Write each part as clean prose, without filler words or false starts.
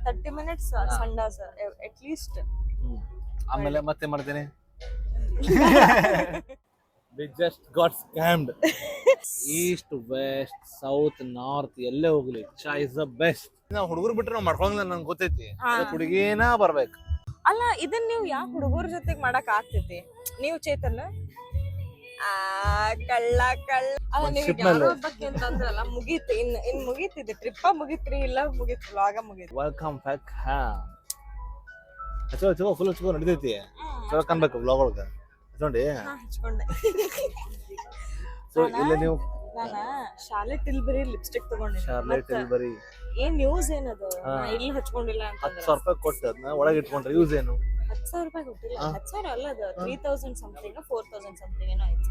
30 minutes ಸಂಡಾಸ್ at least. ಆಮೇಲೆ ಮತ್ತೆ ಮಾಡ್ತೇನೆ. We just got scammed. East, west, south, north ಎಲ್ಲೇ ಹೋಗ್ಲಿ ಚಾ ಇಸ್ ದ ಬೆಸ್ಟ್. ನಾವು ಹುಡುಗರು ಬಿಟ್ರೆ ನಾವು ಮಾಡ್ಕೊಂಡ್ ನಂಗೆ ಗೊತ್ತೈತಿ, ಹುಡುಗಿನ ಬರ್ಬೇಕು. ಅಲ್ಲ ಇದನ್ನ ನೀವು ಯಾಕೆ ಹುಡುಗರ ಜೊತೆಗೆ ಮಾಡಕ್ ಆಗ್ತೈತಿ? ನೀವು ಚೇತನ್ ಕಳ್ಳ ಅಲ್ಲ ನೀವು ಯಾರೋ ಬಗ್ಗೆ ಅಂತಂದ್ರಲ್ಲ, ಮುಗೀತು. ಇನ್ ಮುಗೀತಿದೆ, ಟ್ರಿಪ್ಪ ಮುಗೀತ್ರಿ, ಇಲ್ಲ ಮುಗೀತು, ವ್ಲಾಗ ಮುಗೀತು. Welcome back. ಹಚ್ಚೋ ಫುಲ್ ಹಚ್ಕೊ ನಡಿತೈತಿ. ಚಲೋ ಕಾಣ್ಬೇಕು ವ್ಲಾಗ್ ಒಳಗೆ ಹಚ್ಕೊಂಡಿ. ಹಚ್ಕೊಂಡೆ. ಸೊ ಇಲ್ಲ ನೀವು ನಾನ ಶಾಲೆ ಟಿಲ್ಬರಿ ಲಿಪ್ಸ್ಟಿಕ್ ತಗೊಂಡಿದ್ದೆ. ಶಾರ್ಲೆ ಟಿಲ್ಬರಿ ಏನ್ ಯೂಸ್ ಏನದು? ಇಲ್ಲಿ ಹಚ್ಕೊಂಡಿಲ್ಲ ಅಂತ 10,000 ರೂಪಾಯಿ ಕೊಟ್ಟು ಅದನ್ನ ಒಳಗೆ ಇಟ್ಕೊಂಡ್ರೆ ಯೂಸ್ ಏನು? 10,000 ರೂಪಾಯಿ ಕೊಟ್ಟಿಲ್ಲ. 10,000 ಅಲ್ಲ, ಅದು 3,000 ಸಮಥಿಂಗ್ 4,000 ಸಮಥಿಂಗ್ ಏನೋ ಆಯ್ತು.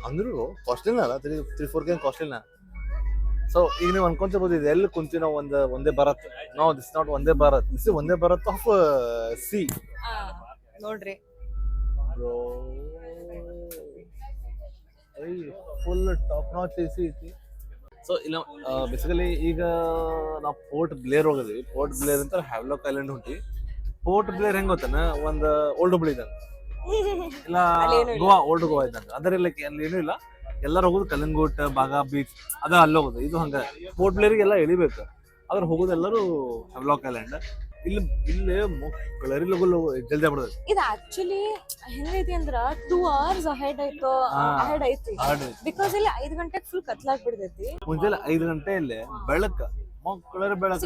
ಅಂದ್ರೂ ಕಾಸ್ಟ್ಲಿನ ಅಲ್ಲ, 3-4 ಕಾಸ್ಟ್ಲಿನ. ಸೊ ಈಗ ನೀವು ಅನ್ಕೊಂತಿರ್ಬೋದು ಇದು ಎಲ್ಲಿ ಕುಂತಿ ನಾವು ಒಂದೇ ಭಾರತ್. ನೋ, ದಿಸ್ ನಾಟ್ ಒಂದೇ ಭಾರತ್, ದಿಸ್ ಒಂದೇ ಭಾರತ್ ಆಫ್ ಸಿ. ನೋಡ್ರಿ bro, full top notch AC ಐತಿ. ಸೊ ಇಲ್ಲ ಬೇಸಿಕಲಿ ಈಗ ನಾವು ಪೋರ್ಟ್ ಬ್ಲೇರ್ ಹೋಗಿದ್ವಿ. ಪೋರ್ಟ್ ಬ್ಲೇರ್ ಅಂತ ಹ್ಯಾವ್ಲಾಕ್ ಐಲ್ಯಾಂಡ್ ಹೊಂಟಿ. ಪೋರ್ಟ್ ಬ್ಲೇರ್ ಹೆಂಗ್ ಗೊತ್ತಾನ, ಒಂದು ಓಲ್ಡ್ ಹುಬ್ಳಿ ಇದ್ದಂಗ, ಇಲ್ಲ ಗೋವಾ, ಓಲ್ಡ್ ಗೋವಾ ಇದ್ದಂಗ. ಅದರಲ್ಲಿ ಅಲ್ಲಿ ಏನೂ ಇಲ್ಲ, ಎಲ್ಲರೂ ಹೋಗುದು ಕಲ್ಲಂಗೋಟ್, ಬಾಗಾ ಬೀಚ್, ಅದ ಅಲ್ಲಿ ಹೋಗುದು. ಇದು ಹಂಗ ಪೋರ್ಟ್ ಬ್ಲೇರಿಗೆ ಎಲ್ಲ ಎಳಿಬೇಕು, ಆದ್ರೆ ಹೋಗುದು ಎಲ್ಲರೂ ಹ್ಯಾವ್ಲಾಕ್ ಐಲ್ಯಾಂಡ್. ಇಲ್ಲಿ ಕಳರಿ ಲಗು ಜಲ್ದಿ ಆಗ್ಬಿಡೋದು. ಇದು ಆಕ್ಚುಲಿ ಹೆಂಗೈತಿ ಅಂದ್ರ 2 hours ಅಹೆಡ್ ಐತಿ. ಬಿಕಾಸ್ ಇಲ್ಲಿ 5 ಗಂಟೆಗೆ ಫುಲ್ ಕತ್ಲಾಗ್ಬಿಡ್ತೈತಿ. ಮುಂಜಾನೆ 5 ಗಂಟೆ ಇಲ್ಲಿ ಬೆಳಕ, ಕಳರಿ ಬೆಳಕ,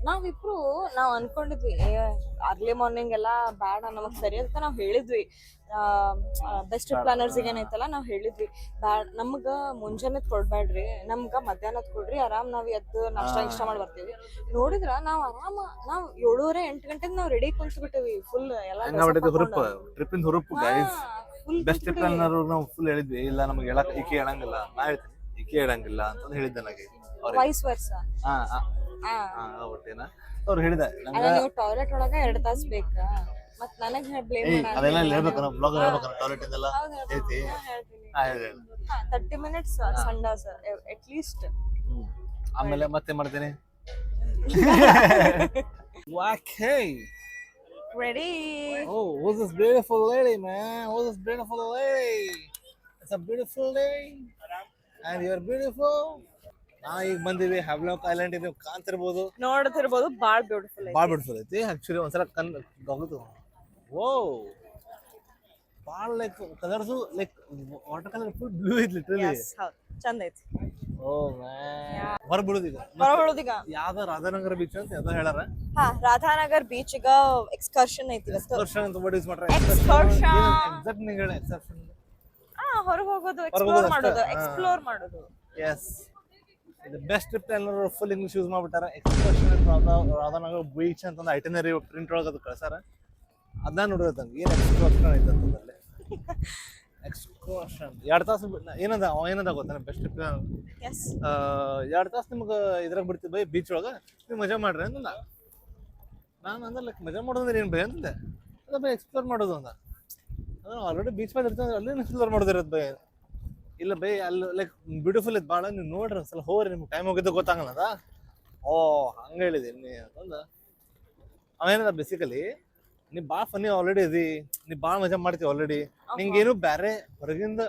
ನಾವ್ ಅನ್ಕೊಂಡಿದ್ವಿ ಅರ್ಲಿ ಮಾರ್ನಿಂಗ್ ಎಲ್ಲಾ ಬ್ಯಾಡ, ನಮಗ್ ಸರಿ ಅಂತ ನಾವ್ ಹೇಳಿದ್ವಿ. ಬೆಸ್ಟ್ ಪ್ಲಾನರ್ಸ್ ಏನೈತಲ್ಲ, ನಾವ್ ಹೇಳಿದ್ವಿ ಬ್ಯಾಡ, ನಮ್ಗ ಮುಂಜಾನೆ ಕೊಡ್ಬೇಡ್ರಿ, ನಮ್ಗ ಮಧ್ಯಾಹ್ನದ್ ಕೊಡ್ರಿ, ಆರಾಮ್ ನಾವ್ ಎದ್ದು ನಾಷ್ಟ ಮಾಡಿ ಬರ್ತೀವಿ. ನೋಡಿದ್ರ ನಾವ್ ಆರಾಮ, ನಾವ್ 7:30-8 ಗಂಟೆಗೆ ನಾವ್ ರೆಡಿ ಕುಂತ್ ಬಿಟ್ಟಿವಿ. ಫುಲ್ ಟ್ರಿಪ್ಪಿಂದ ಹುರುಪು ಗೈಸ್. ಬೆಸ್ಟ್ ಪ್ಲಾನರ್ ನಾವು ಫುಲ್ ಹೇಳಿದ್ವಿ, ಇಲ್ಲ ನಮ್ಗೆ ಹೇಳಕ್ ಈಕೆ ಹೇಳಂಗಿಲ್ಲ, ನಾ ಹೇಳ್ತೀನಿ ಈಕೆ ಹೇಳಂಗಿಲ್ಲ ಅಂತ ಹೇಳಿದ್ದೆ ನನಗೆ. Wise Versa. ಒಟ್ಟೇನ ಅವ್ರು ಹೇಳಿದ ನೀವು ಟಾಯ್ಲೆಟ್ ಒಳಗ 2 ತಾಸು ಬೇಕಾ, ಮತ್ ನನಗ್ ಬ್ಲೇಮ್ ಅದೆಲ್ಲ ಹೇಳ್ಬೇಕನ್ನ ಬ್ಲಾಗ್ ಹೇಳ್ಬೇಕನ್ನ ಟಾಯ್ಲೆಟ್ ಇಂದೆಲ್ಲ ಐತಿ. 30 minutes ಸಂಡಾಸ್ at least. ಆಮೇಲೆ ಮತ್ತೆ ಮಾಡ್ತೇನೆ. Okay. Ready? Oh, who's this beautiful lady, man? Who's this beautiful lady? It's a beautiful day. And you're beautiful. ಈಗ ಬಂದಿವಿ ಹ್ಯಾವ್ಲಾಕ್ ಐಲ್ಯಾಂಡ್. ಇದು ಕಾಣ್ತಿರ್ಬೋದು, ನೋಡ್ತಿರ್ಬೋದು, ಬಾಳ್ ಬ್ಯೂಟಿಫುಲ್ ಐತಿ. ಆಕ್ಚುಲಿ ಒಂದ್ಸಲ ಹೋಗುದು. ಓ, ಬಾಳ್ like colours like water colour full blue ಐತಿ ಲಿಟರಲಿ. ಚಂದ ಐತಿ. ಓ ಮ್ಯಾನ್, ಹೊರಬಿಡುದೀಗ ಯಾವ್ದ ರಾಧಾನಗರ ಬೀಚ್ ಅಂತ ಯಾವ್ದೋ ಹೇಳಾರ. ರಾಧಾನಗರ್ ಬೀಚ್ ಗ ಎಕ್ಸ್ಕರ್ಷನ್ ಐತಿ. ಎಕ್ಸ್ಕರ್ಷನ್ ಅಂತ ವರ್ಡ್ ಯೂಸ್ ಮಾಡ್ರೆ. ಎಕ್ಸಾಕ್ಟ್ ನೀವು ಹೇಳಿ ಎಕ್ಸ್ಕರ್ಷನ್. ಹೊರಗೆ ಹೋಗೋದು, ಎಕ್ಸ್ಪ್ಲೋರ್ ಮಾಡೋದು. ಎಸ್, ಇದು ಬೆಸ್ಟ್ ಟ್ರಿಪ್. ಎಲ್ಲರೂ ಫುಲ್ ಇಂಗ್ಲಿಷ್ ಯೂಸ್ ಮಾಡ್ಬಿಟ್ಟಾರ. ಎಕ್ಸ್ಕರ್ಷನ್ ರಾಧಾನಗರ್ ಬೀಚ್ ಅಂತ ಒಂದು ಐಟನರಿ ಪ್ರಿಂಟ್ ಒಳಗೆ ಅದು ಕಳ್ಸಾರ. ಅದನ್ನ ನೋಡಿರತ್ತಂಗ ಏನು ಎಕ್ಸ್ಕರ್ಷನ್ ಐತೆ ಅಂತಂದಲ್ಲಿ. ಎಕ್ಸ್ಕರ್ಷನ್ 2 ತಾಸು ಏನದ ಗೊತ್ತಾನ ಬೆಸ್ಟ್ ಟ್ರಿಪ್. 2 ತಾಸು ನಿಮ್ಗೆ ಇದ್ರಾಗ ಬಿಡ್ತೀವಿ ಬೈ ಬೀಚ್ ಒಳಗೆ, ನೀವು ಮಜಾ ಮಾಡ್ರಿ ಅಂತ. ನಾನು ಅಂದ್ರೆ ಲೈಕ್ ಮಜಾ ಮಾಡೋದಂದ್ರೆ ಏನು ಬೈ ಅಂತಂದೆ. ಅದ ಬೈ ಎಕ್ಸ್ಪ್ಲೋರ್ ಮಾಡೋದು ಅಂತ. ಆಲ್ರೆಡಿ ಬೀಚ್ ಮೇಲೆ ಇರ್ತಂದ್ರೆ ಅಲ್ಲಿ ಎಕ್ಸ್ಪ್ಲೋರ್ ಮಾಡೋದಿರತ್ತೆ ಬೈ. ಇಲ್ಲ ಬೈ ಅಲ್ಲಿ ಲೈಕ್ ಬ್ಯೂಟಿಫುಲ್ ಐತೆ ಭಾಳ, ನೀವು ನೋಡ್ರಿ ಒಂದ್ಸಲ ಹೋಗ್ರಿ, ನಿಮ್ಗೆ ಟೈಮ್ ಹೋಗಿದ್ದು ಗೊತ್ತಾಗಲ್ಲ. ಓ ಹಂಗೆ ಹೇಳಿದ್ದೀನಿ ಅಂತಂದು ಅವೇನದ. ಬೇಸಿಕಲಿ ನೀ ಭಾಳ ಫನ್ನಿ ಆಲ್ರೆಡಿ ಅದಿ, ನೀ ಭಾಳ ಮಜಾ ಮಾಡ್ತೀವಿ ಆಲ್ರೆಡಿ. ನಿಂಗೇನು ಬೇರೆ ಹೊರಗಿಂದ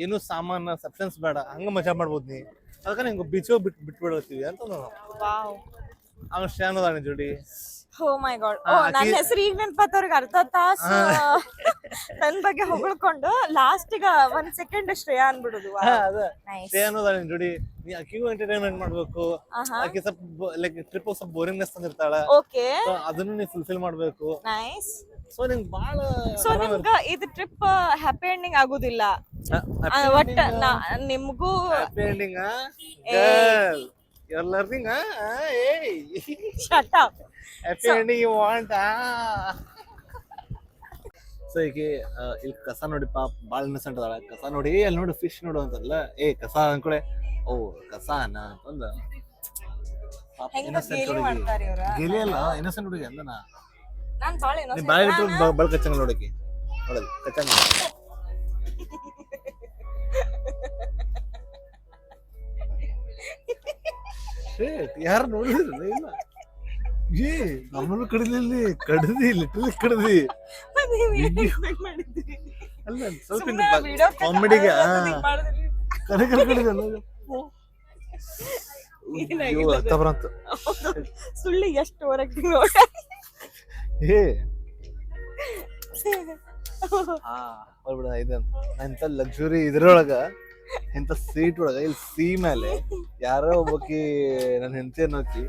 ಏನು ಸಾಮಾನು ಸಬ್ಸ್ಟೆನ್ಸ್ ಬೇಡ, ಹಂಗೆ ಮಜಾ ಮಾಡ್ಬೋದು ನೀ. ಅದಕ್ಕೆ ನಿಂಗೆ ಬೀಚೋ ಬಿಟ್ಬಿಡತ್ತೀವಿ ಅಂತ ಆಮೇಲೆ ಶ್ಯಾನ್ ಅದ ನಿನ್ ಜೋಡಿ. ಓ ಮೈ ಗಾಡ್, ನನ್ನ ಹೆಸರು ಈಗ ನೆನಪತ್ತವ್ರಿಗೆ ಅರ್ಧ ತಾಸು ನನ್ ಬಗ್ಗೆ ಹೊಗಳ್ಕೊಂಡು ಲಾಸ್ಟಿಗ 1 ಸೆಕೆಂಡ್ ಶ್ರೇಯಾ ಅನ್ಬಿಡುದು. ಶ್ರೇಯಾ ಅನ್ನೋದ ನಿನ್ ಜೋಡಿ. ನೀ ಆಕಿಗೂ ಎಂಟರ್ಟೈನ್ಮೆಂಟ್ ಮಾಡ್ಬೇಕು. ಆಕಿ ಸ್ವಲ್ಪ ಲೈಕ್ ಟ್ರಿಪ್ ಸ್ವಲ್ಪ ಬೋರಿಂಗ್ನೆಸ್ ತಂದಿರ್ತಾಳ, ಅದನ್ನು ನೀ ಫುಲ್ಫಿಲ್ ಮಾಡ್ಬೇಕು. ನೈಸ್. ಸೊ ನಿಂಗೆ ಭಾಳ ನಿಮ್ಗ ಇದು ಟ್ರಿಪ್ ಹ್ಯಾಪಿ ಎಂಡಿಂಗ್ ಆಗುದಿಲ್ಲ. ಒಟ್ಟ ನಿಮ್ಗೂ happy ending. You're learning, hey. Shut up. Happy ending you want, so ಈಗ ಇಲ್ಲಿ ಕಸ ನೋಡಿ ಪಾಪ ಭಾಳ ಇನ್ನಸೆಂಟ್ ಅದಾಳ. ಕಸ ನೋಡಿ ಅಲ್ಲಿ ನೋಡಿ ಫಿಶ್ ನೋಡು ಅಂತಲ್ಲ, ಕಸ ಅನ್ಕೊಳೆ, ಓ ಕಸಾನ ಅಂತಂದ ಇನ್ನಸೆಂಟ್ ಹುಡುಗಿ. ಗೆಲಿ ಅಲ್ಲ, ಇನ್ನಸೆಂಟ್ ಹುಡುಗಿ ಅಂದ. ನೀ ಬಾಯಿ ಬಿಟ್ಟು ಬಲ್ ಕಚ್ಚಂಗ ನೋಡಕಿ, ನೋಡಲ್ ಕಚ್ಚಂಗ. ಯಾರು ನೋಡಿದ್ರಲ್ಲ? ಇಲ್ಲ ಏ ನಮ್ಮನ್ನು ಕಡಿಲಿ ಕಡ್ದಿ ಲಿಟ್ರಲಿ ಕಡ್ದಿ ನೀವ್ ಏನ್ expect ಮಾಡಿದ್ರಿ? ಅಲ್ಲ ಸ್ವಲ್ಪ ಸುಮ್ನೆ video ಕಾಮಿಡಿಗೆ ಹಿಂಗ್ ಮಾಡಿದ್ರಿ. ಕರೆ ಕಡಿದಲ್ಲ ಏನಾಗಿಲ್ಲ ಅದು? ಅರ್ಥ ಬರಂತ ಹೌದು. ಸುಳ್ಳಿ ಎಷ್ಟು ಓವರ್ ಆಕ್ಟಿಂಗ್ ನೋಡ. ಏ ಹೋಗ್ಬಿಡ ಇದ ಇಂಥ ಲಕ್ಸುರಿ ಇದ್ರೊಳಗ ಇಂಥ ಸೀಟ್ ಒಳಗ ಇಲ್ಲಿ ಸಿ ಮೇಲೆ ಯಾರೋ ಒಬ್ಬಾಕಿ ನನ್ನ ಹೆಂಡತಿ ಅನ್ನೋಕಿ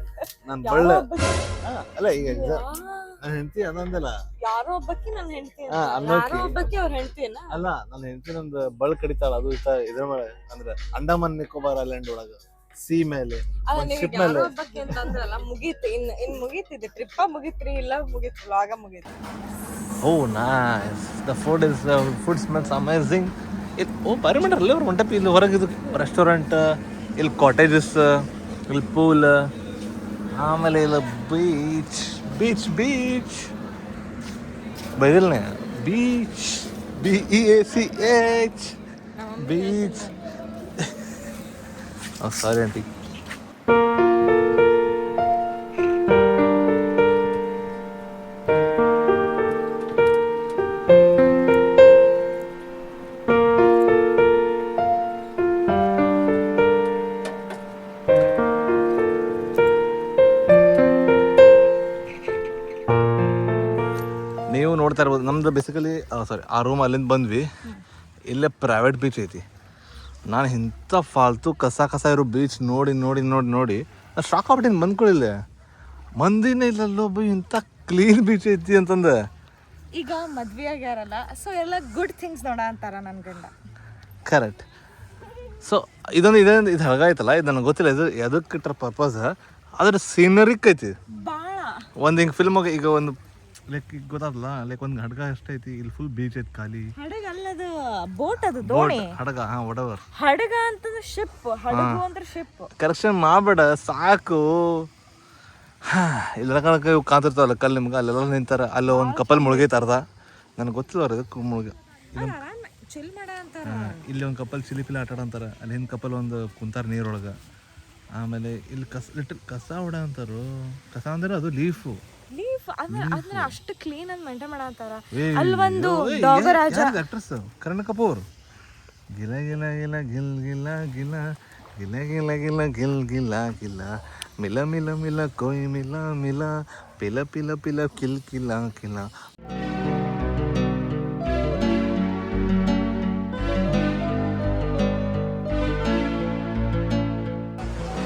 ನಾನ್ ಬಳ್ಳ ಅಲ್ಲ ಈಗ ನನ್ನ ಹೆಂಡತಿ ಅನ್ನಂದಲ್ಲ ಯಾರೋ ಒಬ್ಬಕ್ಕಿ ನನ್ನ ಹೆಂಡತಿ ಅನ್ನೋಕಿ ಯಾರೋ ಒಬ್ಬಕ್ಕಿ ಅವ್ರ ಹೆಂಡತಿನ ಅಲ್ಲ ನನ್ನ ಹೆಂಡತಿ ನಂದು ಬಳ್ಳ ಕಡಿತಾಳ ಅದು ಇದ್ರ ಮೇಲೆ ಅಂದ್ರೆ ಅಂಡಮಾನ್ ನಿಕೋಬಾರ್ ಐಲ್ಯಾಂಡ್ ಒಳಗ ಸಿ ಮೇಲೆ ಅಲ್ಲ ಒಂದ್ ನೀವು ಶಿಪ್ ಯಾರೋ ಮೇಲೆ ಒಬ್ಬಕ್ಕಿ ಅಂತ ಅಂದ್ರಲ್ಲ ಮುಗೀತು ಇನ್ ಮುಗೀತಿದೆ ಟ್ರಿಪ್ಪ ಮುಗೀತ್ರಿ ಇಲ್ಲ ಮುಗೀತು ವ್ಲಾಗ ಮುಗೀತು. Oh, nice. The food smells amazing. ಬಾರಿ ಮಾಡ್ರಲ್ಲ ಅವ್ರು ಮಂಟಪ ಇಲ್ಲಿ ಹೊರಗೆ ಇದು ರೆಸ್ಟೋರೆಂಟ್, ಇಲ್ಲಿ ಕಾಟೇಜಸ್, ಇಲ್ಲಿ ಪೂಲ್, ಆಮೇಲೆ ಇಲ್ಲ ಬೀಚ್ ಬೀಚ್ ಬೀಚ್ ಬೈದಿಲ್ನೇ beach BEACH beach. Sorry aunty. ನೀವು ನೋಡ್ತಾ ಇರ್ಬೋದು ನಮ್ದು ಬೇಸಿಕಲಿ ಸಾರಿ ಆ ರೂಮ್ ಅಲ್ಲಿಂದ ಬಂದ್ವಿ. ಇಲ್ಲೇ ಪ್ರೈವೇಟ್ ಬೀಚ್ ಐತಿ. ನಾನು ಇಂಥ ಫಾಲ್ತು ಕಸ ಇರೋ ಬೀಚ್ ನೋಡಿ ನೋಡಿ ನೋಡಿ ನೋಡಿ ನಾನು ಶಾಕ್ ಆಗ್ಬಿಟ್ಟಿನಿ. ಬಂದ್ಕೊಳ್ಳಿಲ್ಲ ಮಂದಿನೇ ಇಲ್ಲಲ್ಲೋ ಬೈ ಇಂಥ ಕ್ಲೀನ್ ಬೀಚ್ ಐತಿ ಅಂತಂದು. ಈಗ ಮದ್ವೆ ಆಗ್ಯಾರಲ್ಲ ಸೊ ಎಲ್ಲ ಗುಡ್ ಥಿಂಗ್ಸ್ ನೋಡ ಅಂತಾರ ನನ್ನ ಗಂಡ. ಕರೆಕ್ಟ್. ಸೊ ಇದು ಹಳಗ ಐತಲ್ಲ ಇದು ನನಗೆ ಗೊತ್ತಿಲ್ಲ ಇದು ಎದಕ್ಕೆ ಇಟ್ಟರ ಪರ್ಪಸ್. ಅದ್ರ ಸೀನರಿಕ್ ಐತಿ ಬಾಳ ಒಂದು ಹಿಂಗೆ ಫಿಲ್ಮ್ ಈಗ ಒಂದು ಲೈಕ್ ಈಗ ಗೊತ್ತಾದಲ್ಲ ಲೈಕ್ ಒಂದು ಹಡಗ ಎಷ್ಟೈತಿ ಇಲ್ಲಿ ಫುಲ್ ಬೀಚ್ ಐತಿ ಖಾಲಿ. ಹಡಗ ಅಲ್ಲದು ಬೋಟ್ ಅದು ದೋಣಿ. ಹಡಗ ವಡವರ್ ಹಡಗ ಅಂತಂದ್ರೆ ಶಿಪ್ ಹಡಗು ಅಂದ್ರೆ ಶಿಪ್. ಕರೆಕ್ಷನ್ ಮಾಡಬೇಡ ಸಾಕು. ಇಲ್ಲ ಕಣಕ ಇವು ಕಾಂತಿರ್ತಾವಲ್ಲ ಕಲ್ಲು ನಿಮ್ಗೆ ಅಲ್ಲೆಲ್ಲ ನಿಂತಾರ. ಅಲ್ಲಿ ಒಂದು ಕಪಲ್ ಮುಳುಗೈತಾರ್ದ ನನಗೆ ಗೊತ್ತಿಲ್ಲ ಅವ್ರ ಇದಕ್ಕೆ ಮುಳುಗ. ಚಿಲ್ ಮಾಡ ಅಂತಾರ. ಇಲ್ಲಿ ಒಂದು ಕಪಲ್ ಚಿಲಿಪಿಲಿ ಆಟ ಅಂತಾರೆ. ಅಲ್ಲಿ ಹಿಂದೆ ಕಪಲ್ ಒಂದು ಕುಂತಾರ ನೀರೊಳಗೆ. ಆಮೇಲೆ ಇಲ್ಲಿ ಕಸ ಹೊಡ ಅಂತಾರು. ಕಸ ಅಂದ್ರೆ ಅದು ಲೀಫು ಅಂದ್ರೆ ಅಷ್ಟು ಕ್ಲೀನ್ ಆಗಿ ಮೇಂಟೈನ್ ಮಾಡಂತಾರ. ಅಲ್ಲಿ ಒಂದು ಡಾಗರಾಜ ಆಕ್ಟ್ರೆಸ್ ಕರಣ್ ಕಪೂರ್ ಗಿಲ ಗಿಲ ಗಿಲ ಗಿಲ್ ಗಿಲ ಗಿಲ ಗಿಲ ಗಿಲ ಗಿಲ ಗಿಲ್ ಗಿಲ ಗಿಲ ಮಿಲ ಮಿಲ ಮಿಲ ಕೊಯ್ ಮಿಲ ಮಿಲ ಪಿಲ ಪಿಲ ಪಿಲ ಕಿಲ್ ಕಿಲ ಕಿಲ.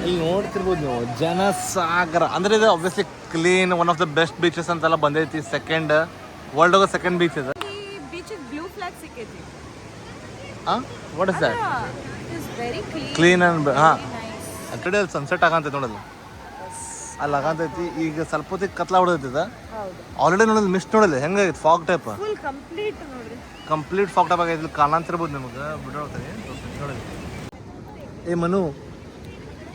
ಇಲ್ಲಿ ನೋಡ್ತಿರ್ಬೋದು ನೀವು ಜನಸಾಗರ ಅಂದ್ರೆ ಇದು obviously clean one of the best beaches ಅಂತೆಲ್ಲ ಬಂದೈತಿ. ಸೆಕೆಂಡ್ ವರ್ಲ್ಡ್ ಒಳಗೆ ಸೆಕೆಂಡ್ ಬೀಚ್ ಇದೆ. ಈ ಬೀಚ್ ಬ್ಲೂ ಫ್ಲಾಗ್ ಸಿಕ್ಕೈತಿ. What is that? Is very clean and ಅಟ್ರಡೆ ಅಲ್ಲಿ ಸನ್ಸೆಟ್ ಆಗಂತೈತಿ ನೋಡಲ್ಲ ಅಲ್ಲಿ ಆಗಂತೈತಿ. ಈಗ ಸ್ವಲ್ಪ ಹೊತ್ತಿಗೆ ಕತ್ಲ ಹೊಡೆದೈತಿದ. ಆಲ್ರೆಡಿ ನೋಡೋದು ಮಿಸ್ಟ್ ನೋಡಲ್ಲ ಹೆಂಗಾಗೈತಿ ಫಾಗ್ ಟೈಪ್. ಫುಲ್ ಕಂಪ್ಲೀಟ್ ನೋಡ್ರಿ ಕಂಪ್ಲೀಟ್ ಫಾಗ್ ಟೈಪ್ ಆಗೈತಿ. ಇಲ್ಲಿ ಕಾಣಂತಿರ್ಬೋದು ನಿಮಗೆ ಬಿಡೋಡ್ತಾರೆ ನೋಡಿ. ಏ ಮನು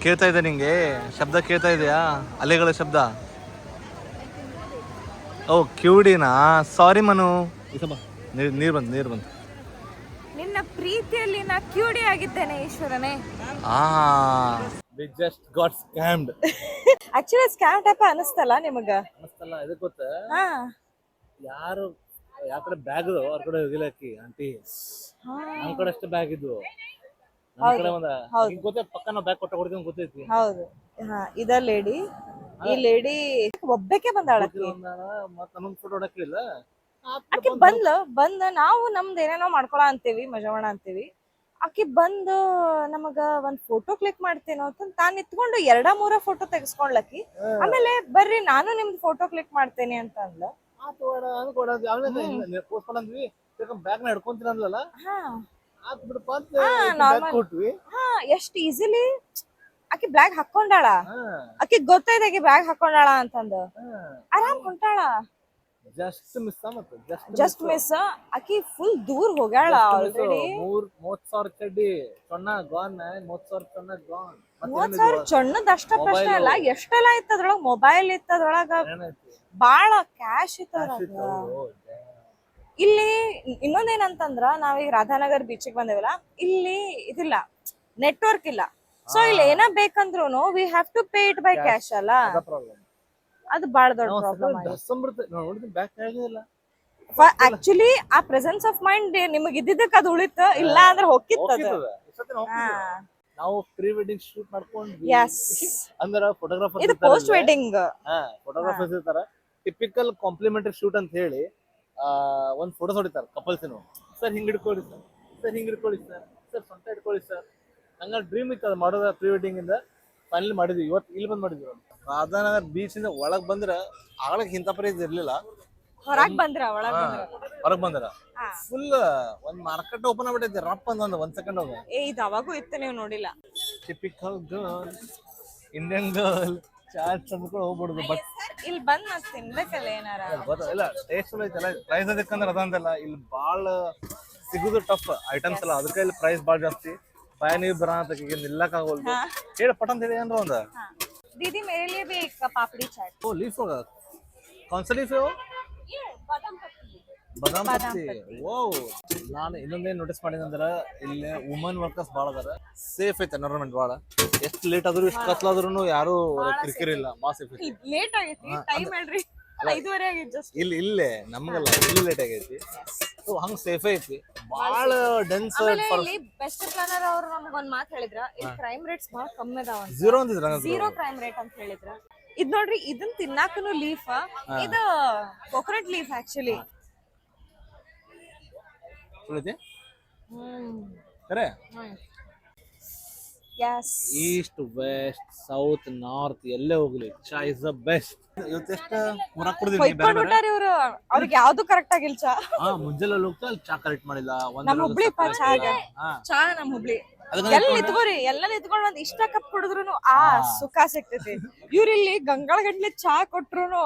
ಕೇಳ್ತಾ ಇದೆ ನಿಂಗೆ ಶಬ್ದ ಕೇಳ್ತಾ ಇದೆಯಾ? ಅಲೆಗಳ ಶಬ್ದ. ಓ ಕ್ಯೂಡಿನಾ? ಸಾರಿ ಮನು. ನೀರು ಬಂತು. ನಿನ್ನ ಪ್ರೀತಿಯಲ್ಲಿ ನಾ ಕ್ಯೂಡಿ ಆಗಿದ್ದೇನೆ ಈಶ್ವರನೇ. We just got scammed. Actually scam type ಅನಿಸ್ತಲ್ಲ ನಿಮಗ? ಅನಿಸ್ತಲ್ಲ ಇದಕ್ಕೆ ಗೊತ್ತಾ ಯಾರು ಯಾವ ಕಡೆ ಬ್ಯಾಗ್ ಅವ್ರ ಕಡೆ ಹೋಗಿಲ್ಲ ಅಕ್ಕಿ ಆಂಟಿ. ನಮ್ಮ ಕಡೆ ಅಷ್ಟೇ ಬ್ಯಾಗ್ ಇದ್ವು. ನಮ್ಮ ಕಡೆ ಒಂದು ಗೊತ್ತೇ ಪಕ್ಕ ನಾವು ಬ್ಯಾಗ್ ಕೊಡ್ತೀವಿ ಗೊತ್ತೈತಿ. ಹೌದು ಇದ ಲೇಡಿ ಈ ಲೇಡಿ ಒಬ್ಬಕ್ಕೆ ಬಂದಾಳ. ಮತ್ತೆ ನಮಗೆ ಫೋಟೋ ಹೊಡಕ್ಲಿಲ್ಲ. ಆಕಿ ಬಂದ ನಾವು ನಮ್ದು ಏನೇನೋ ಮಾಡ್ಕೊಳ ಅಂತೀವಿ ಮಜಾವಣ ಅಂತೀವಿ. ಆಕಿ ಬಂದು ನಮಗ ಒಂದ್ ಫೋಟೋ ಕ್ಲಿಕ್ ಮಾಡ್ತೇನೋ ಅಂತ ತಾನ್ ನಿತ್ಕೊಂಡು 2-3 ಫೋಟೋ ತೆಗಿಸ್ಕೊಂಡ್ಲಕ್ಕಿ. ಆಮೇಲೆ ಬರ್ರಿ ನಾನು ನಿಮ್ದು ಫೋಟೋ ಕ್ಲಿಕ್ ಮಾಡ್ತೇನೆ ಅಂತ ಅಂದ್ಲ. ಬ್ಯಾಗ್ ನ ಹಿಡ್ಕೊಂತೀನಿ ಅಂದ್ಲಲ್ಲ. ಎಷ್ಟ್ ಈಸಿಲಿ ಆಕಿ ಬ್ಯಾಗ್ ಹಾಕೊಂಡಾಳ. ಆಕಿ ಗೊತ್ತೈತೆ ಆಕಿ ಬ್ಯಾಗ್ ಹಾಕೊಂಡಾಳ ಅಂತಂದು ಆರಾಮ್ ಹೊಂಟಾಳ. ಜಸ್ಟ್ ಮಿಸ್ ಆಕಿ ಫುಲ್ ದೂರ ಹೋಗ್ಯಾಳ ಆಲ್ರೆಡಿ. 30,000 ಚಡ್ಡಿ ಚೊಣ್ಣ ಗಾನ್ 30,000 ಚೊಣ್ಣ ಗಾನ್. 30,000 ಚೊಣ್ಣದ ಅಷ್ಟ ಪ್ರಶ್ನೆ ಅಲ್ಲ ಎಷ್ಟೆಲ್ಲ ಇತ್ತು ಅದ್ರೊಳಗ. ಮೊಬೈಲ್ ಇತ್ತು ಅದ್ರೊಳಗ, ಬಾಳ ಕ್ಯಾಶ್ ಇತ್ತು ಅದ್ರಾಗ. ಇಲ್ಲಿ ಇನ್ನೊಂದೇನಂತಂದ್ರ ನಾವೀಗ ರಾಧಾನಗರ್ ಬೀಚಿಗೆ ಬಂದೇವಲ್ಲ, ಇಲ್ಲಿ ಇದಿಲ್ಲ ನೆಟ್ವರ್ಕ್ ಇಲ್ಲ. ಸೊ ಇಲ್ಲಿ ಏನ ಬೇಕಂದ್ರು we have to pay it by cash ಅಲ್ಲ. ಅದು ಬಾಳ ದೊಡ್ಡ ಪ್ರಾಬ್ಲಮ್ ಆಗಿದೆ. ನೋಡಿದ್ರೆ ಬ್ಯಾಕ್ ಆಗಿಲ್ಲ. ಆಕ್ಚುಲಿ ಆ ಪ್ರೆಸೆನ್ಸ್ ಆಫ್ ಮೈಂಡ್ ನಿಮಗೆ ಇದ್ದಿದ್ದಕ್ಕೆ ಅದು ಉಳಿತು, ಇಲ್ಲ ಅಂದ್ರೆ ಹೋಗಿತ್ತು ಅದು. ನಾವು ಪ್ರೀ ವೆಡ್ಡಿಂಗ್ ಶೂಟ್ ಮಾಡ್ಕೊಂಡ್ವಿ. ಯಸ್, ಅಂದ್ರ ಫೋಟೋಗ್ರಾಫರ್ ಇದು ಪೋಸ್ಟ್ ವೆಡ್ಡಿಂಗ್. ಫೋಟೋಗ್ರಾಫರ್ಸ್ ಇರ್ತಾರ, ಟಿಪಿಕಲ್ ಕಾಂಪ್ಲಿಮೆಂಟರಿ ಶೂಟ್ ಅಂತ ಹೇಳಿ ಒಂದ್ ಫೋಟೋಸ್ ಹೊಡಿತಾರ ಕಪಲ್ಸ್. ಸರ್ ಹಿಂಗ್ ಹಿಡ್ಕೊಳ್ಳಿ ಸರ್, ಸರ್ ಹಿಂಗ್ ಹಿಡ್ಕೊಳ್ಳಿ ಸರ್, ಸರ್ ಸ್ವಂತ ಹಿಡ್ಕೊಳ್ಳಿ ಸರ್. ನಂಗ ಡ್ರೀಮ್ ಇತ್ತು ಅದು ಮಾಡೋದ ಪ್ರೀ ವೆಡ್ಡಿಂಗ್ ಇಂದ. ಫೈನಲಿ ಮಾಡಿದ್ವಿ, ಇವತ್ತು ಇಲ್ಲಿ ಬಂದ್ ಮಾಡಿದ್ವಿ. ರಾಧಾನಗರ್ ಬೀಚ್ ಇಂದ ಒಳಗ್ ಬಂದ್ರ ಆಗ್ಲಕ್ ಇಂಥ ಪ್ರೈಸ್ ಇರ್ಲಿಲ್ಲ. ಹೊರಗ್ ಬಂದ್ರ ಒಳಗ್ ಬಂದ್ರ ಹೊರಗ್ ಬಂದ್ರ ಫುಲ್ ಒಂದ್ ಮಾರ್ಕೆಟ್ ಓಪನ್ ಆಗ್ಬಿಟ್ಟೈತಿ ರಪ್ಪ ಅಂದ 1 ಸೆಕೆಂಡ್ ಹೋಗ. ಇದು ಅವಾಗೂ ಇತ್ತು, ನೀವು ನೋಡಿಲ್ಲ. Typical girl, Indian girl, chats ಅಂದ್ಕೊಂಡು ಹೋಗ್ಬಿಡುದು. ಬಟ್ ಇಲ್ಲಿ ಬಂದ್ ನಾವ್ ತಿನ್ಬೇಕಲ್ಲ ಏನಾರ. ಇಲ್ಲ ಟೇಸ್ಟ್ ಐತಲ್ಲ, ಪ್ರೈಸ್ ಅದಕ್ಕಂದ್ರೆ ಅದಂತಲ್ಲ, ಇಲ್ಲಿ ಬಾಳ ಸಿಗುದು ಟಫ್ ಐಟಮ್ಸ್ ಅಲ್ಲ, ಅದಕ್ಕೆ ಇಲ್ಲಿ ಪ್ರೈಸ್ ಬಾಳ ಜಾಸ್ತಿ. ನೀವು ಬರ ಅಂತ ನಿಲ್ಲಕ್ ಆಗೋಲ್ದು. ಹೇಳ ಪಟ ಅಂತ ಹೇಳಿ ಏನ್ರ ಒಂದ. दीदी मेरे लिए भी एक पापड़ी चाट. ओ लीफ होगा, कौन सा लीफ है वो? ये बादाम पत्ती. ಬಾದಾಮ್ ಪತ್ತಿ. ಓ, ನಾನು ಇನ್ನೊಂದೇನು ನೋಟಿಸ್ ಮಾಡಿದಂದ್ರೆ ಇಲ್ಲಿ ವುಮನ್ ವರ್ಕರ್ಸ್ ಭಾಳ ಅದಾರ. ಸೇಫ್ ಐತೆ ಎನ್ವೈರನ್ಮೆಂಟ್ ಭಾಳ. ಎಷ್ಟು ಲೇಟ್ ಆದ್ರೂ ಎಷ್ಟು ಕತ್ಲಾದ್ರೂ ಯಾರು ಕಿರಿಕಿರಿ ಇಲ್ಲ, ಭಾಳ ಸೇಫ್ ಐತಿ. ಲೇಟ್ ಆಗೈತಿ, ಟೈಮ್ ಹೇಳ್ರಿ 5:30 ಆಗೈತಿ ಜಸ್ಟ್. ಇಲ್ಲೇ ನಮ್ಗಲ್ಲ, ಇಲ್ಲಿ ಲೇಟ್ ಆಗೈತಿ. ಸೊ ಹಂಗ ಸೇಫ್ ಐತಿ, ಭಾಳ ಡೆನ್ಸ್. ಇಲ್ಲಿ ಬೆಸ್ಟ್ ಪ್ಲಾನರ್ ಅವರು ನಮ್ಗೆ ಒಂದ್ ಮಾತು ಹೇಳಿದ್ರ, ಇಲ್ಲಿ ಕ್ರೈಮ್ ರೇಟ್ಸ್ ಭಾಳ ಕಮ್ಮಿ ಅದಾವ. ಝೀರೋ ಅಂದಿದ್ರ, ಝೀರೋ ಕ್ರೈಮ್ ರೇಟ್ ಅಂತ ಹೇಳಿದ್ರ. ಇದ್ ನೋಡ್ರಿ, ಇದನ್ ತಿನ್ನಾಕನು ಲೀಫ್, ಇದು ಕೊಕೊನಟ್ ಲೀಫ್ ಆಕ್ಚುಲಿ. ಖರೆ yes. East west south north ಎಲ್ಲೇ ಹೋಗ್ಲಿ, ಚಾ ಇಸ್ ದ ಬೆಸ್ಟ್. ಇವತ್ತೆಷ್ಟು ಮುರಾಕ್ ಕುಡ್ದಿನಿ. ಕೊಯ್ಕೊಂಡ್ಬಿಟ್ಟಾರ ಇವ್ರು, ಅವ್ರಿಗೆ ಯಾವ್ದು ಕರೆಕ್ಟ್ ಆಗಿಲ್ಲ ಚಾ. ಮುಂಜಾನೆ ಹೋಗ್ತಾ ಅಲ್ಲಿ ಚಾ ಕರೆಕ್ಟ್ ಮಾಡಿಲ್ಲ. ನಮ್ ಹುಬ್ಳಿ ಚಾ ನಮ್ ಹುಬ್ಳಿ ಎಲ್ಲ ನಿತ್ಕೋರಿ, ಎಲ್ಲ ನಿತ್ಕೊಂಡ್ ಒಂದ್ ಇಷ್ಟ ಕಪ್ ಕುಡಿದ್ರು ಆ ಸುಖ ಸಿಗ್ತೈತಿ. ಇವ್ರ ಇಲ್ಲಿ ಗಂಗಾಳ ಗಂಟ್ಲೆ ಚಾ ಕೊಟ್ರುನು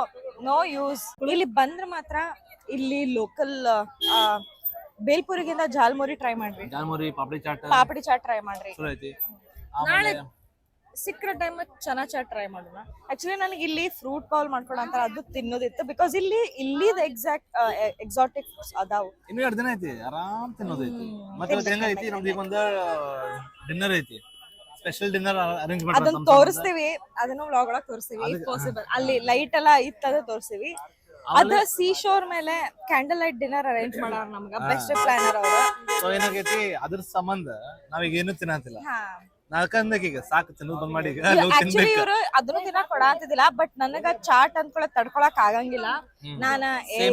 ನೋ ಯೂಸ್. ಇಲ್ಲಿ ಬಂದ್ರ ಮಾತ್ರ ಇಲ್ಲಿ ಲೋಕಲ್ ಬೇಲ್ಪುರಿಗಿಂತ ಜಾಲ್ಮುರಿ ಟ್ರೈ ಮಾಡ್ರಿ. ಜಾಲ್ಮುರಿ, ಪಾಪಡಿ ಚಾಟ್ ಟ್ರೈ ಮಾಡ್ರಿ. ನಾಳೆ ಆಮೇಲೆ ಸಿಕ್ಕ್ರ ಟೈಮ್ ಚನಾ ಚಾಟ್ ಟ್ರೈ ಮಾಡೋಣ. ಆಕ್ಚುಲಿ ನನಗೆ ಇಲ್ಲಿ ಫ್ರೂಟ್ ಬೌಲ್ ಮಾಡ್ಕೊಳ ಅಂತ ಅದು ತಿನ್ನೋದಿತ್ತು, ಬಿಕಾಸ್ ಇಲ್ಲಿ ಎಕ್ಸಾಟಿಕ್ ಅದಾವು. ಇನ್ನೂ 2 ದಿನ ಐತಿ, ಆರಾಮ್ ತಿನ್ನೋದೈತಿ. ಮತ್ತೆ ಹೆಂಗ ಐತಿ, ನಮ್ದು ಈಗ ಒಂದು ಡಿನ್ನರ್ ಐತಿ, ಸ್ಪೆಷಲ್ ಡಿನ್ನರ್ ಅರೇಂಜ್ ಮಾಡಿ ಅದನ್ನ ತೋರಿಸ್ತೀವಿ, ಅದನ್ನ ವ್ಲಾಗ್ ಒಳಗ್ ತೋರಿಸ್ತೀವಿ ಪಾಸಿಬಲ್. ಅಲ್ಲಿ ಲೈಟ್ ಎಲ್ಲ ಇತ್ತದ ತೋರಿಸ್ತೀವಿ. ಅದ ಸೀ ಶೋರ್ ಮೇಲೆ ಕ್ಯಾಂಡಲ್ ಲೈಟ್ ಡಿನ್ನರ್ ಅರೇಂಜ್ ಮಾಡಾರ ನಮ್ಗ ಬೆಸ್ಟ್ ಪ್ಲಾನರ್ ಅವರು. ಸೊ ಏನಾಗೈತಿ, ಅದ್ರ ಸಂಬಂಧ ನಾವೀಗ ಏನು ತಿನ್ನತಿಲ್ಲ. ನಾಲ್ಕಂದೀಗ ಸಾಕು, ತಿನ್ನೋದು ಬಂದ್ ಮಾಡಿ. ಆಕ್ಚುಲಿ ಇವ್ರು ಅದನ್ನು ತಿನ್ನ ಕೊಡಾತಿದಿಲ್ಲ, ಬಟ್ ನನಗ ಚಾಟ್ ಅನ್ಕೊಳ ತಡ್ಕೊಳಕ್ ಆಗಂಗಿಲ್ಲ. ನಾನ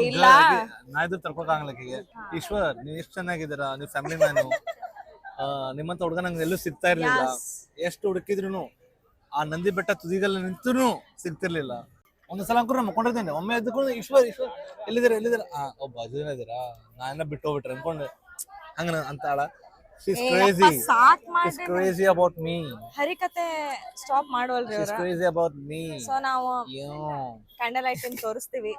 ಇಲ್ಲ, ನಾ ಇದ್ರ ತಡ್ಕೊಳಕ್ ಆಗಲ್ಲ. ಈಶ್ವರ್, ನೀವ್ ಎಷ್ಟ್ ಚೆನ್ನಾಗಿದ್ದೀರಾ, ನೀವ್ ಫ್ಯಾಮಿಲಿ ಮ್ಯಾನು, ನಿಮ್ಮಂತ ಹುಡುಗ ನಂಗೆ ಎಲ್ಲೂ ಸಿಗ್ತಾ ಇರ್ಲಿಲ್ಲ. ಎಷ್ಟು ಹುಡುಕಿದ್ರು ಆ ನಂದಿ ಬೆಟ್ಟ ತುದಿಗಲ್ಲ ನಿಂತೂ ಸಿಗ್ತಿರ್ಲಿಲ್ಲ. ಒಂದ್ಸಲ ಅಂಕರು ನಾನು ಮಕ್ಕೊಂಡಿರ್ತೇನೆ, ಒಮ್ಮೆ ಎದ್ದುಕೊಂಡು ಈಶ್ವರ್ ಎಲ್ಲಿದ್ದೀರಾ ಒಬ್ಬ ಬಾಜುನ ಇದ್ದೀರಾ, ನಾನ ಬಿಟ್ಟು ಹೋಗ್ಬಿಟ್ರೆ ಅನ್ಕೊಂಡು ಹಂಗ ಅಂತಾಳ. She's crazy about me. ಹರಿಕತೆ ಸ್ಟಾಪ್ ಮಾಡುವಲ್ರಿ She's crazy about me. So ನಾವು ಕ್ಯಾಂಡಲ್ ಲೈಟ್ ತೋರಿಸ್ತೀವಿ.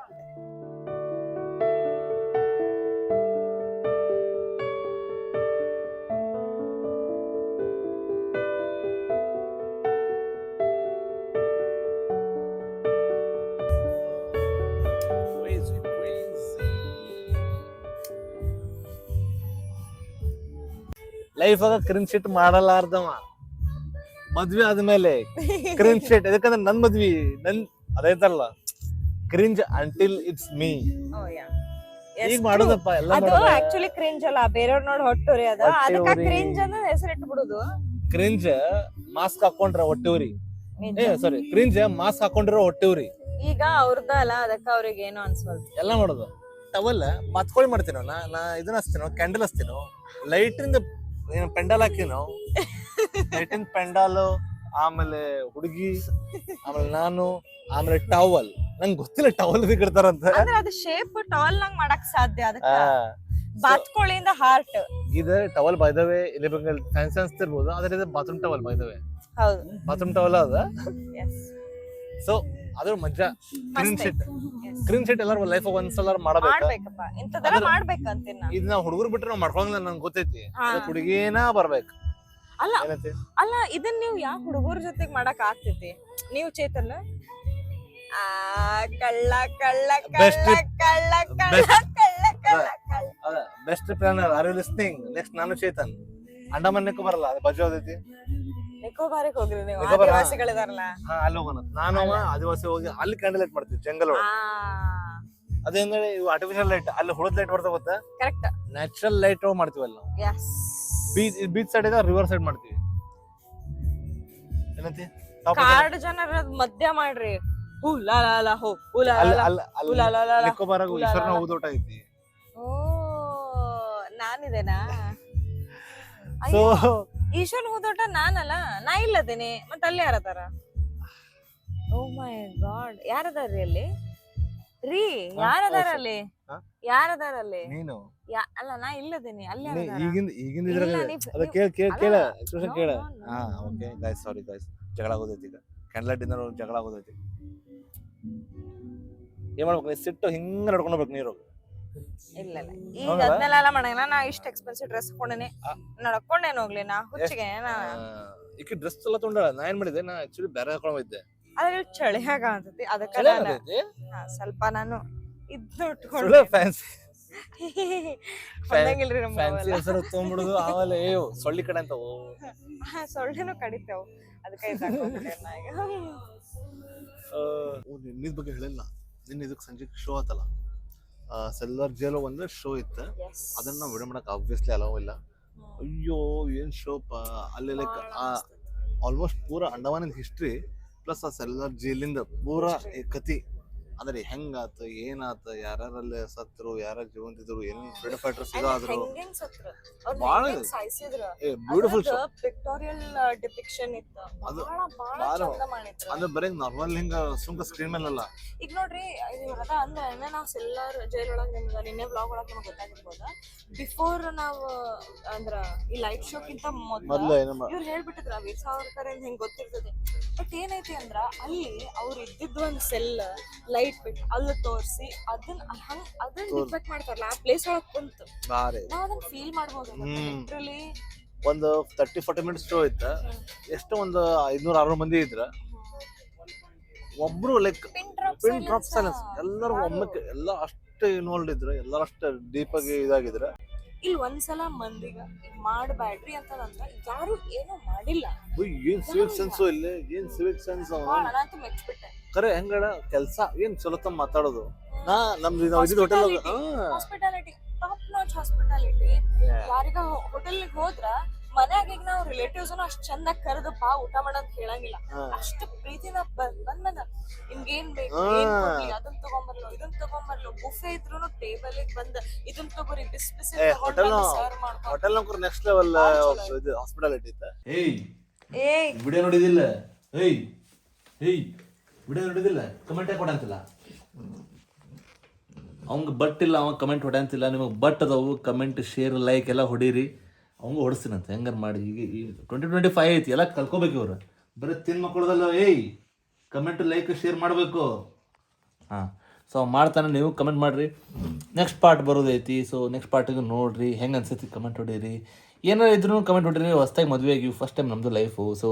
ಲೈಫ್ ಆಗ ಕ್ರಿನ್ ಶಿಟ್ ಮಾಡಲಾರ್ದವ ಮದ್ವಿ ಆದ್ಮೇಲೆ ಕ್ರಿನ್ ಶಿಟ್. ಯಾಕಂದ್ರೆ ನನ್ ಮದ್ವಿ ಅದೈತಲ್ಲ ಕ್ರಿಂಜ್ ಅಂಟಿಲ್ ಇಟ್ಸ್ ಮೀ. ಈಗ ಮಾಡೋದಪ್ಪ ಎಲ್ಲ. ಅದು ಆಕ್ಚುಲಿ ಕ್ರಿಂಜ್ ಅಲ್ಲ, ಬೇರೆಯವ್ರ ನೋಡಿ ಹೊಟ್ಟುರಿ ಅದ, ಅದಕ್ಕ ಕ್ರಿಂಜ್ ಅಂತ ಹೆಸರಿಟ್ಟು ಬಿಡುದು. ಕ್ರಿಂಜ್ ಮಾಸ್ಕ್ ಹಾಕೊಂಡ್ರ ಹೊಟ್ಟೆವ್ರಿ, ಸಾರಿ ಕ್ರಿಂಜ್ ಮಾಸ್ಕ್ ಹಾಕೊಂಡಿರೋ ಹೊಟ್ಟೆವ್ರಿ. ಈಗ ಅವ್ರದ ಅಲ್ಲ, ಅದಕ್ಕ ಅವ್ರಿಗೆ ಏನೋ ಅನ್ಸೋದು. ಎಲ್ಲ ಮಾಡೋದು ಟವಲ್ ಮತ್ಕೊಳ್ಳಿ ಮಾಡ್ತೀನೋ, ನಾ ಇದನ್ನ ಹಚ್ತೀನೋ, ಕ್ಯಾಂಡಲ್ ಹಚ್ತೀನೋ, ಲೈಟಿಂದ ಪೆಂಡಲ್ ಹಾಕಿನೋ, ಲೈಟಿಂದ ಪೆಂಡಾಲು, ಆಮೇಲೆ ಹುಡುಗಿ, ಆಮೇಲೆ ನಾನು, ಆಮೇಲೆ ಟವಲ್. ನಂಗೆ ಗೊತ್ತಿಲ್ಲ ಟವಲ್ ಬಿಡ್ತಾರಂತ. ಅಂದ್ರೆ ಅದು ಶೇಪ್ ಟವಲ್ ನಂಗ್ ಮಾಡಕ್ ಸಾಧ್ಯ. ಅದಕ್ಕ ಬಾತ್ಕೋಳಿಯಿಂದ ಹಾರ್ಟ್. ಇದು ಟವಲ್ ಬೈದವೆ ಇಲ್ಲಿ ಬಂಗಲ್ ಫ್ಯಾನ್ಸಿ ಅನ್ಸ್ತಿರ್ಬೋದು, ಆದ್ರೆ ಇದು ಬಾತ್ರೂಮ್ ಟವಲ್ ಬೈದವೆ. ಹೌದು, ಬಾತ್ರೂಮ್ ಟವಲ್ ಅದ. ಸೊ ಅದ್ರ ಮಜಾ. ಕ್ರೀನ್ ಶೀಟ್ ಎಲ್ಲಾರು ಲೈಫ್ ಒಂದ್ಸಲ ಮಾಡ್ಬೇಕಪ್ಪ, ಇಂಥದೆಲ್ಲ ಮಾಡ್ಬೇಕಂತೀನಿ ನಾನು. ಇದು ನಾವು ಹುಡುಗರು ಬಿಟ್ರೆ ನಾವು ಮಾಡ್ಕೊಳಂಗಿಲ್ಲ, ನಂಗೆ ಗೊತ್ತೈತಿ. ಹುಡುಗಿನ ಬರ್ಬೇಕು. ಅಲ್ಲ ಇದನ್ನ ನೀವು ಯಾವ ಹುಡುಗರ ಜೊತೆಗೆ ಮಾಡಕ್ ಆಗ್ತೈತಿ? ನೀವು ಚೇತನ್ ಕಳ್ಳ ಕಳ್ಳ ಕಳ್ಳ ಕಳ್ಳ ಕಳ್ಳ ಕಳ್ಳ ಕಳ್ಳ best planner. Are you listening? Next ನಾನು ಚೇತನ್ ಅಂಡಮಾನ್ಯಕ್ಕೂ ಬರಲ್ಲ, ಅದು ಬಜೆ ಹೋದೈತಿ. ನಿಕೋಬಾರಿಗೆ ಹೋಗ್ರಿ ನೀವು ನಿಕೋಬಾರ? ಆದಿವಾಸಿಗಳಿದಾರಲ್ಲ ಅಲ್ಲಿ ಹೋಗೋಣ. ನಾನು ಆದಿವಾಸಿ ಹೋಗಿ ಅಲ್ಲಿ ಕ್ಯಾಂಡಲ್ ಲೈಟ್ ಮಾಡ್ತೀವಿ ಜಂಗಲ್ ಒಳಗೆ. ಅದೇಂದ್ರೆ ಇವು ಆರ್ಟಿಫಿಷಿಯಲ್ ಲೈಟ್, ಅಲ್ಲಿ ಹುಳದ ಲೈಟ್ ಬರ್ತಾವ ಗೊತ್ತಾ? ಕರೆಕ್ಟ್. ನ್ಯಾಚುರಲ್ ಲೈಟ್ ಮಾಡ್ತೀವಿ ಅಲ್ಲಿ ನಾವು. ಎಸ್. ಬೀಚ್ ಸೈಡ್ ಇದೆ, ರಿವರ್ ಸೈಡ್ ಮಾಡ್ತೀವಿ. ಏನಂತಿ? ಕಾಡ್ ಜನರ ಮಧ್ಯ ಮಾಡ್ರಿ. ಹೂ ಲಾ ಲಾ ಲಾ ಹೋ ಹೂ ಲಾ ಲಾ ಲಾ ಹೂ ಲಾ ಲಾ ಲಾ ಲಾ. ನಿಕೋಬಾರಾಗ ಈಶ್ವರನ ಊದೋಟ ಐತಿ. ಓ ನಾನಿದೇನಾ? ಸೊ ಈಶ್ವರನ ಊದೋಟ ನಾನಲ್ಲ, ನಾ ಇಲ್ಲದೇನೆ. ಮತ್ತೆ ಅಲ್ಲಿ ಯಾರದಾರ? ಓ ಮೈ ಗಾಡ್, ಯಾರದಾರ್ರಿ ಅಲ್ಲಿ? ರೀ ಯಾರದಾರ ಅಲ್ಲಿ? ಯಾರದಾರ ಅಲ್ಲಿ? ನೀನು ಅಲ್ಲ, ನಾ ಇಲ್ಲದೇನೆ. ಅಲ್ಲಿ ಈಗಿನ ಇದ್ರಾಗ ಅದ ಕೇಳ ಎಕ್ಸ್ಪ್ರೆಷನ್ ಕೇಳ. ಓಕೆ ಗೈಸ್, ಸಾರಿ ಗೈಸ್, ಜಗಳ ಆಗೋದೈತಿ ಈಗ. ಕ್ಯಾಂಡಲ್ ಲೈಟ್ ಇಂದ ಜಗಳ ಆಗೋದೈತಿ. ಏನ್ ಮಾಡ್ಬೇಕು? ನೀ ಸಿಟ್ಟು ಹಿಂಗ ನಡ್ಕೊಂಡು ಹೋಗ್ಬೇಕು ನೀರು. ಇಲ್ಲ ಇಲ್ಲ, ಈಗ ಅದನ್ನೆಲ್ಲ ಮಾಡಂಗಿಲ್ಲ. ನಾ ಇಷ್ಟ ಎಕ್ಸ್ಪೆನ್ಸಿವ್ ಡ್ರೆಸ್ ಕೊಂಡೇನೆ, ನಡ್ಕೊಂಡೇನು ಹೋಗ್ಲಿ ನಾ ಹುಚ್ಚಿಗೆ. ಈಕಿ ಡ್ರೆಸ್ ಎಲ್ಲ ತೊಗೊಂಡಾಳ. ನಾ ಏನ್ ಮಾಡಿದ್ದೆ, ನಾ ಆಕ್ಚುಲಿ ಬೇರೆ ಹಾಕೊಂಡ್ ಹೋಗಿದ್ದೆ. ಅದ್ರ ಚಳಿ ಹಾಗ ಅನ್ಸತಿ, ಅದಕ್ಕೆ ಸ್ವಲ್ಪ ನಾನು ಇದ್ನ ಸುಳ್ಳು ಫ್ಯಾನ್ಸಿ ಹೊಂದಂಗಿಲ್ರಿ ನಮ್ಮ ಫ್ಯಾನ್ಸಿ ಹೆಸರು ತೊಗೊಂಡ್ಬಿಡುದು. ಆಮೇಲೆ ಸೊಳ್ಳಿ ಕಡೆ ಅಂತ ಸೊಳ್ಳೆನು ಕಡಿತೇವ್, ಅದಕ್ಕೆ ಇದಾಗ್ಬಿಟ್ಟೆ ನಾ ಈಗ. ನಿನ್ನ ಬಗ್ಗೆ ಹೇಳಿಲ್ಲ. ನಿನ್ನ ಇದಕ್ಕೆ ಸಂಜೆ ಶೋ ಆತಲ್ಲ, ಸೆಲ್ಲರ್ ಜೇಲ್ ಒಂದು ಶೋ ಇತ್ತು. ಅದನ್ನ ನಾವು ವಿಡಿಯೋ ಮಾಡಕ್ ಆಬ್ವಿಯಸ್ಲಿ ಅಲೋ ಇಲ್ಲ. ಅಯ್ಯೋ ಏನ್ ಶೋಪ ಅಲ್ಲಿ. ಲೈಕ್ ಆಲ್ಮೋಸ್ಟ್ ಪೂರ ಅಂಡಮಾನಿನ ಹಿಸ್ಟ್ರಿ ಪ್ಲಸ್ ಆ ಸೆಲ್ಲರ್ ಜೈಲಿಂದ ಪೂರಾ ಕತಿ. ಅಂದ್ರೆ ಹೆಂಗಾತ, ಏನಾತ, ಯಾರಲ್ಲಿ ಸತ್ರು, ಯಾರ ಜೀವಂತಿದ್ರು, ಏನ್ ಫ್ರೀಡಮ್ ಫೈಟರ್ಸ್ ಇದಾದ್ರು. ಭಾಳ ಬ್ಯೂಟಿಫುಲ್ ಶೋ. ಪಿಕ್ಟೋರಿಯಲ್ ಡಿಪಿಕ್ಷನ್ ಇತ್ತು. ಅದು ಅದು ಬರೀ ನಾರ್ಮಲ್ ಹಿಂಗ ಸುಮ್ಕ ಸ್ಕ್ರೀನ್ ಮೇಲಲ್ಲ. ಈಗ ನೋಡ್ರಿ, ಇವ್ರದ ಅಂದ್ರೆ ನಾವ್ ಸೆಲ್ಲರ್ ಜೈಲ್ ಒಳಗ್ ನಿಮ್ಗೆ ನಿನ್ನೆ ವ್ಲಾಗ್ ಒಳಗ್ ನಮ್ಗೆ ಗೊತ್ತಾಗಿರ್ಬೋದ. ಬಿಫೋರ್ ನಾವು ಅಂದ್ರ ಈ ಲೈವ್ ಶೋಕ್ಕಿಂತ ಮೊದ್ಲು ಇವ್ರು ಹೇಳ್ಬಿಟ್ಟಿದ್ರ ವೀರ್ ಸಾವರ್ಕರ್ ಹಿಂಗ್ ಗೊತ್ತಿರ್ತದೆ. ಬಟ್ ಏನೈತಿ ಅಂದ್ರ ಅಲ್ಲಿ ಅವ್ರು ಇದ್ದಿದ್ದು ಒಂದ್ ಸೆಲ್ ಲೈಟ್ ಬಿಟ್ಟು ಅಲ್ಲಿ ತೋರಿಸಿ ಅದನ್ನ ಡಿಫೆಕ್ಟ್ ಮಾಡ್ತಾರಲ್ಲ, ಆ ಪ್ಲೇಸ್ ಒಳಗ್ ಕುಂತು ನಾವ್ ಅದನ್ನ ಫೀಲ್ ಮಾಡ್ಬೋದು. ಲಿಟ್ರಲಿ ಒಂದು 30-40 ಮಿನಿಟ್ಸ್ ಶೋ ಇತ್ತ. ಎಷ್ಟೋ ಒಂದು 500-600 ಮಂದಿ ಇದ್ರ. ಒಬ್ರು ಲೈಕ್ ಪಿನ್ ಡ್ರಾಪ್ ಸೈಲೆನ್ಸ್. ಎಲ್ಲರೂ ಒಮ್ಮಕ್ಕೆ ಎಲ್ಲ ಅಷ್ಟು ಇನ್ವಾಲ್ವ್ ಇದ್ರು, ಎಲ್ಲರೂ ಅಷ್ಟು ಡೀಪ್ ಆಗಿ ಇದಾಗಿದ್ರ. ಇಲ್ಲಿ ಒಂದ್ಸಲ ಮಂದಿಗ ಮಾಡ್ಬ್ಯಾಡ್ರಿ ಅಂತ ಯಾರು ಏನು ಮಾಡಿಲ್ಲ. ಏನ್ ಸಿವಿಕ್ ಸೆನ್ಸ್ ಇಲ್ಲಿ, ಏನ್ ಸಿವಿಕ್ ಸೆನ್ಸ್ ಮೆಚ್ಬಿಟ್ಟೆ. ಕರೆ ಹೆಂಗಡ ಕೆಲ್ಸ ಏನ್ ಚಲೋತ್ತ ಮಾತಾಡೋದು. ನಮ್ದು hotel hospitality, top notch hospitality. ಯಾರಿಗ ಹೋಟೆಲ್ಗೆ ಹೋದ್ರ ಮನ್ಯಾಗ ಈಗ ನಾವು ರಿಲೇಟಿವ್ಸ್ ಅಷ್ಟ್ ಚಂದಾಗಿ ಕರೆದು ಬಾ ಊಟ ಮಾಡೋದ್ ಹೇಳಂಗಿಲ್ಲ. ಅಷ್ಟು ಪ್ರೀತಿನ ಬಂದ ನಿಮ್ಗೇನ್ ಬೇಕು, ಅದನ್ನ ತಗೊಂಬರ್ಲು, ಇದನ್ನ ತಗೊಂಬರ್ಲು. ಬುಫೆ ಇದ್ರು ಟೇಬಲ್ ಬಂದ್ ಇದನ್ನ ತಗೋರಿ, ಬಿಸಿ ಬಿಸಿ ಹೋಟೆಲ್ ನೆಕ್ಸ್ಟ್ ಲೆವೆಲ್ ಹಾಸ್ಪಿಟಾಲಿಟಿ ಇತ್ತ. ವಿಡಿಯೋ ನೋಡಿದಿಲ್ಲ? ವಿಡಿಯೋ ನೋಡಿದಿಲ್ಲ? ಕಮೆಂಟ್ ಯಾಕೆ ಕೊಡಂತಿಲ್ಲ? ಅವಂಗ ಬಟ್ ಇಲ್ಲ, ಅವ ಕಮೆಂಟ್ ಹೊಡ್ಯಾಂತಿಲ್ಲ. ನಿಮಗೆ ಬಟ್ ಅದಾವು, ಕಮೆಂಟ್ ಶೇರ್ ಲೈಕ್ ಎಲ್ಲ ಹೊಡೀರಿ. ಅವಂಗ ಹೊಡಿಸ್ತೀನಂತ ಹೆಂಗಾರ ಮಾಡಿ. ಈಗ 2025 ಐತಿ, ಎಲ್ಲ ಕಲ್ಕೋಬೇಕು ಇವ್ರು. ಬರೀ ತಿನ್ ಮಕ್ಕಳದಲ್ಲ. ಕಮೆಂಟ್ ಲೈಕ್ ಶೇರ್ ಮಾಡಬೇಕು. ಸೊ ಮಾಡ್ತಾನೆ, ನೀವು ಕಮೆಂಟ್ ಮಾಡಿರಿ. ನೆಕ್ಸ್ಟ್ ಪಾರ್ಟ್ ಬರೋದೈತಿ. ಸೊ ನೆಕ್ಸ್ಟ್ ಪಾರ್ಟಿಗೆ ನೋಡಿರಿ, ಹೆಂಗೆ ಅನ್ಸೈತಿ ಕಮೆಂಟ್ ಹೊಡೀರಿ. ಏನಾರು ಇದ್ರೂ ಕಮೆಂಟ್ ಹೊಡೀರಿ. ಹೊಸ್ದಾಗಿ ಮದುವೆ ಆಗಿವಿ, ಫಸ್ಟ್ ಟೈಮ್ ನಮ್ಮದು ಲೈಫು. ಸೊ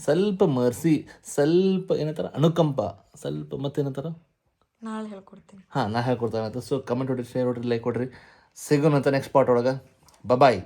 ಸ್ವಲ್ಪ ಮರ್ಸಿ, ಸ್ವಲ್ಪ ಏನಂತಾರ ಅನುಕಂಪ, ಸ್ವಲ್ಪ ಮತ್ತೇನಂತಾರ ನಾಳೆ ಹೇಳ್ಕೊಡ್ತೀನಿ. ನಾ ಹೇಳ್ಕೊಡ್ತಾನೆ. ಸೊ ಕಮೆಂಟ್ ಹೊಡ್ರಿ, ಶೇರ್ ಹೊಡ್ರಿ, ಲೈಕ್ ಕೊಡ್ರಿ. ಸಿಗೋಣಂತ ನೆಕ್ಸ್ಟ್ ಪಾರ್ಟ್ ಒಳಗೆ. ಬಾಯ್.